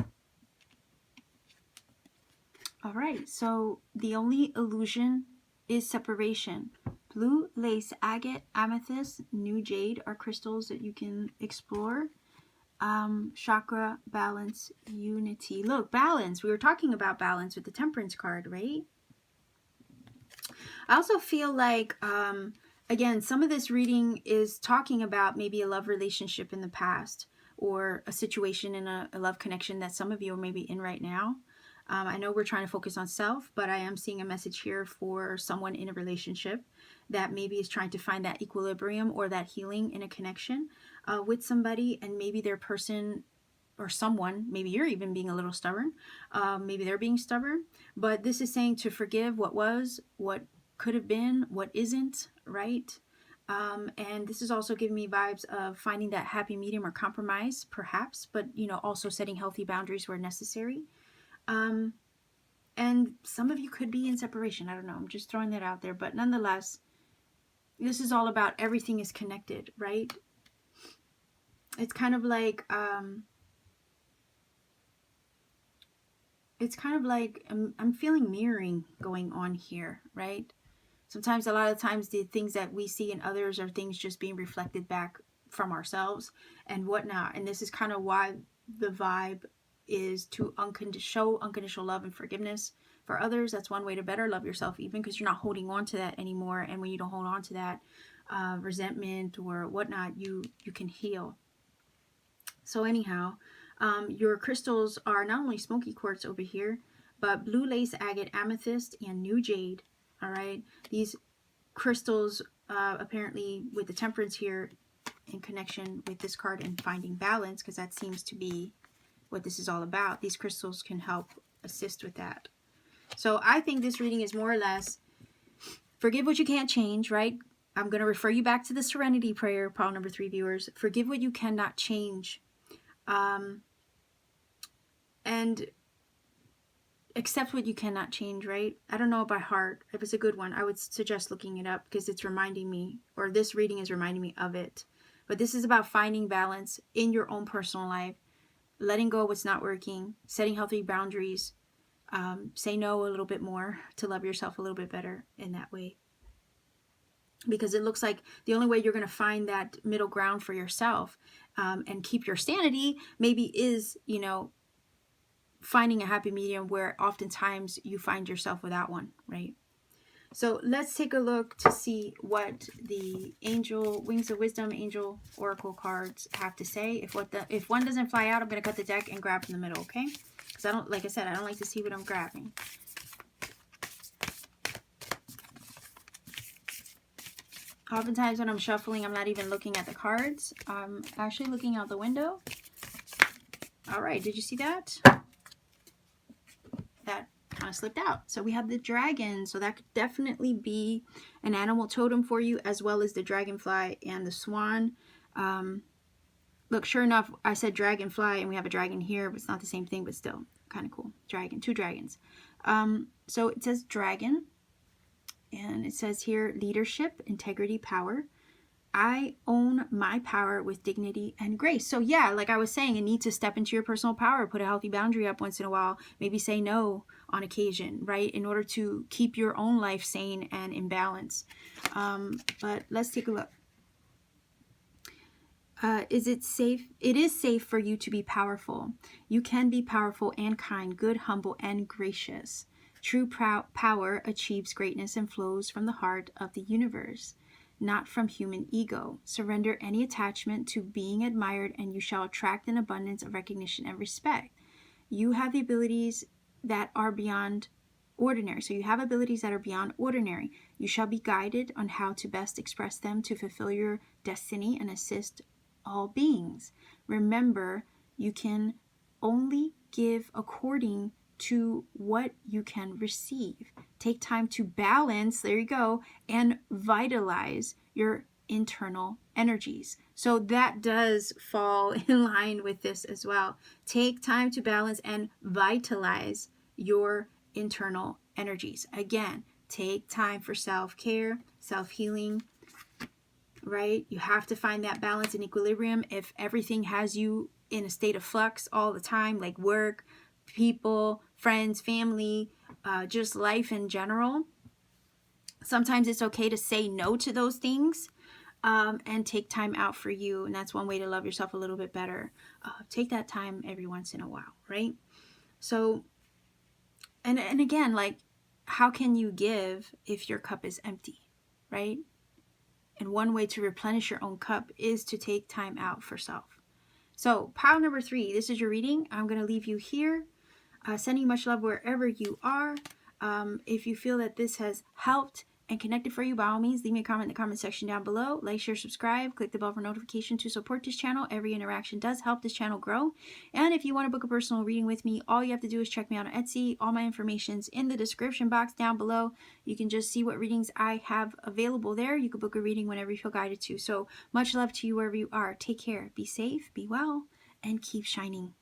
All right, so the only illusion is separation. Blue, lace, agate, amethyst, new jade are crystals that you can explore. Chakra, balance, unity. Look, balance. We were talking about balance with the Temperance card, right? I also feel like, again, some of this reading is talking about maybe a love relationship in the past, or a situation in a love connection that some of you are maybe in right now. I know we're trying to focus on self, but I am seeing a message here for someone in a relationship that maybe is trying to find that equilibrium or that healing in a connection with somebody, and maybe their person or someone, maybe you're even being a little stubborn, maybe they're being stubborn, but this is saying to forgive what was, what could have been, what isn't, right? And this is also giving me vibes of finding that happy medium or compromise, perhaps, but, you know, also setting healthy boundaries where necessary. And some of you could be in separation. I don't know. I'm just throwing that out there. But nonetheless, this is all about everything is connected, right? It's kind of like, I'm feeling mirroring going on here, right? Sometimes, a lot of times, the things that we see in others are things just being reflected back from ourselves and whatnot. And this is kind of why the vibe is to show unconditional love and forgiveness for others. That's one way to better love yourself, even because you're not holding on to that anymore. And when you don't hold on to that resentment or whatnot, you can heal. So anyhow, your crystals are not only smoky quartz over here, but blue lace, agate, amethyst, and new jade. All right, these crystals apparently with the Temperance here in connection with this card and finding balance, because that seems to be what this is all about. These crystals can help assist with that. So I think this reading is more or less forgive what you can't change, right? I'm going to refer you back to the Serenity Prayer, pile number 3 viewers. Forgive what you cannot change. And accept what you cannot change, right? I don't know by heart. If it's a good one, I would suggest looking it up, because it's reminding me, or this reading is reminding me of it. But this is about finding balance in your own personal life. Letting go of what's not working, setting healthy boundaries, say no a little bit more to love yourself a little bit better in that way. Because it looks like the only way you're going to find that middle ground for yourself and keep your sanity maybe is, you know, finding a happy medium where oftentimes you find yourself without one, right? So let's take a look to see what the Angel Wings of Wisdom Angel Oracle cards have to say. If one doesn't fly out, I'm going to cut the deck and grab from the middle, okay? Because I don't, like I said, I don't like to see what I'm grabbing. Oftentimes when I'm shuffling, I'm not even looking at the cards. I'm actually looking out the window. All right, did you see that? That kind of slipped out. So we have the dragon. So that could definitely be an animal totem for you, as well as the dragonfly and the swan. Look, sure enough, I said dragonfly and we have a dragon here, but it's not the same thing, but still kind of cool. Dragon, two dragons. So it says dragon, and it says here leadership, integrity, power. I own my power with dignity and grace. So yeah, like I was saying, you need to step into your personal power, put a healthy boundary up once in a while, maybe say no on occasion, right? In order to keep your own life sane and in balance. But let's take a look. Is it safe? It is safe for you to be powerful. You can be powerful and kind, good, humble, and gracious. True power achieves greatness and flows from the heart of the universe, not from human ego. Surrender any attachment to being admired, and you shall attract an abundance of recognition and respect. You have the abilities that are beyond ordinary. So you have abilities that are beyond ordinary. You shall be guided on how to best express them to fulfill your destiny and assist all beings. Remember, you can only give according to what you can receive. Take time to balance, there you go, and vitalize your internal energies. So that does fall in line with this as well. Take time to balance and vitalize your internal energies. Again, take time for self-care, self-healing, right? You have to find that balance and equilibrium. If everything has you in a state of flux all the time, like work, people, friends, family, just life in general, sometimes it's okay to say no to those things and take time out for you. And that's one way to love yourself a little bit better. Take that time every once in a while, right? So, and again, like, how can you give if your cup is empty, right? And one way to replenish your own cup is to take time out for self. So pile number 3, this is your reading. I'm going to leave you here. Sending much love wherever you are. If you feel that this has helped and connected for you, by all means, leave me a comment in the comment section down below. Like, share, subscribe, click the bell for notification to support this channel. Every interaction does help this channel grow. And if you want to book a personal reading with me, all you have to do is check me out on Etsy. All my information's in the description box down below. You can just see what readings I have available there. You can book a reading whenever you feel guided to. So much love to you wherever you are. Take care, be safe, be well, and keep shining.